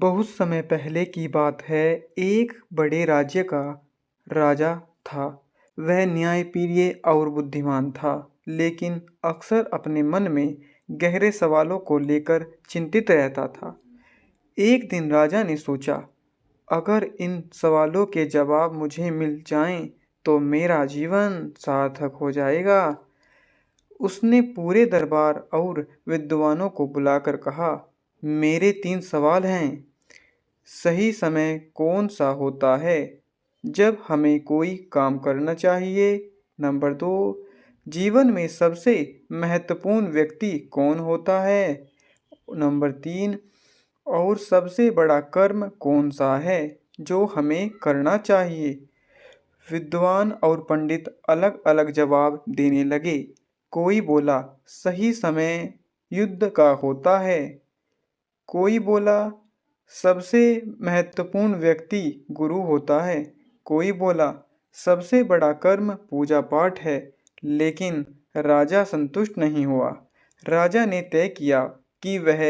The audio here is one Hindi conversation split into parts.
बहुत समय पहले की बात है। एक बड़े राज्य का राजा था। वह न्यायप्रिय और बुद्धिमान था, लेकिन अक्सर अपने मन में गहरे सवालों को लेकर चिंतित रहता था। एक दिन राजा ने सोचा, अगर इन सवालों के जवाब मुझे मिल जाएं, तो मेरा जीवन सार्थक हो जाएगा। उसने पूरे दरबार और विद्वानों को बुलाकर कहा, मेरे 3 सवाल हैं। सही समय कौन सा होता है जब हमें कोई काम करना चाहिए? नंबर 2, जीवन में सबसे महत्वपूर्ण व्यक्ति कौन होता है? नंबर 3, और सबसे बड़ा कर्म कौन सा है जो हमें करना चाहिए? विद्वान और पंडित अलग अलग जवाब देने लगे। कोई बोला, सही समय युद्ध का होता है। कोई बोला, सबसे महत्वपूर्ण व्यक्ति गुरु होता है। कोई बोला, सबसे बड़ा कर्म पूजा पाठ है। लेकिन राजा संतुष्ट नहीं हुआ। राजा ने तय किया कि वह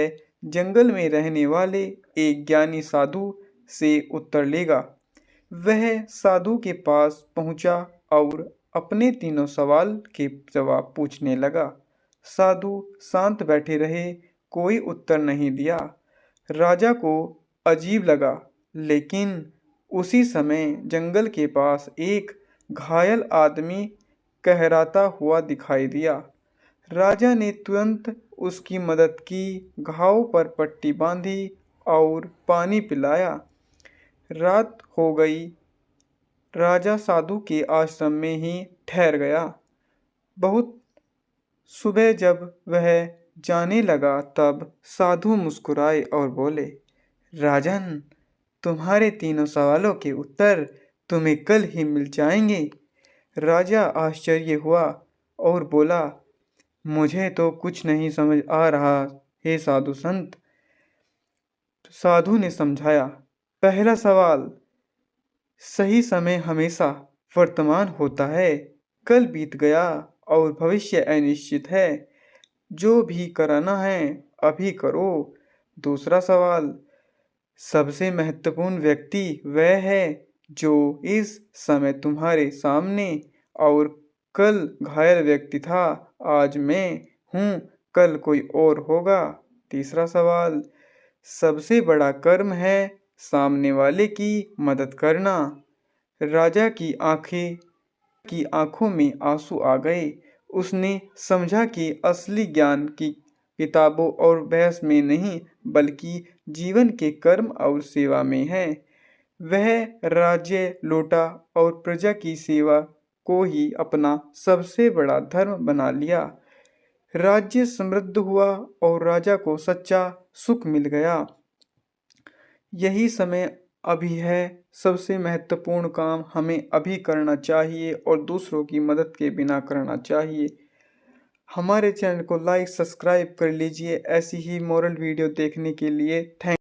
जंगल में रहने वाले एक ज्ञानी साधु से उत्तर लेगा। वह साधु के पास पहुंचा और अपने तीनों सवाल के जवाब पूछने लगा। साधु शांत बैठे रहे, कोई उत्तर नहीं दिया। राजा को अजीब लगा, लेकिन उसी समय जंगल के पास एक घायल आदमी कहराता हुआ दिखाई दिया। राजा ने तुरंत उसकी मदद की, घाव पर पट्टी बांधी और पानी पिलाया। रात हो गई। राजा साधु के आश्रम में ही ठहर गया। बहुत सुबह जब वह जाने लगा, तब साधु मुस्कुराए और बोले, राजन, तुम्हारे तीनों सवालों के उत्तर तुम्हें कल ही मिल जाएंगे। राजा आश्चर्य हुआ और बोला, मुझे तो कुछ नहीं समझ आ रहा, हे साधु संत। साधु ने समझाया, पहला सवाल, सही समय हमेशा वर्तमान होता है। कल बीत गया और भविष्य अनिश्चित है। जो भी करना है अभी करो। दूसरा सवाल, सबसे महत्वपूर्ण व्यक्ति वह है जो इस समय तुम्हारे सामने और कल घायल व्यक्ति था। आज मैं हूँ, कल कोई और होगा। तीसरा सवाल, सबसे बड़ा कर्म है सामने वाले की मदद करना। राजा की आंखों में आंसू आ गए। उसने समझा कि असली ज्ञान की किताबों और बहस में नहीं, बल्कि जीवन के कर्म और सेवा में है। वह राज्य लौटा और प्रजा की सेवा को ही अपना सबसे बड़ा धर्म बना लिया। राज्य समृद्ध हुआ और राजा को सच्चा सुख मिल गया। यही समय अभी है। सबसे महत्वपूर्ण काम हमें अभी करना चाहिए और दूसरों की मदद के बिना करना चाहिए। हमारे चैनल को लाइक सब्सक्राइब कर लीजिए ऐसी ही मोरल वीडियो देखने के लिए। थैंक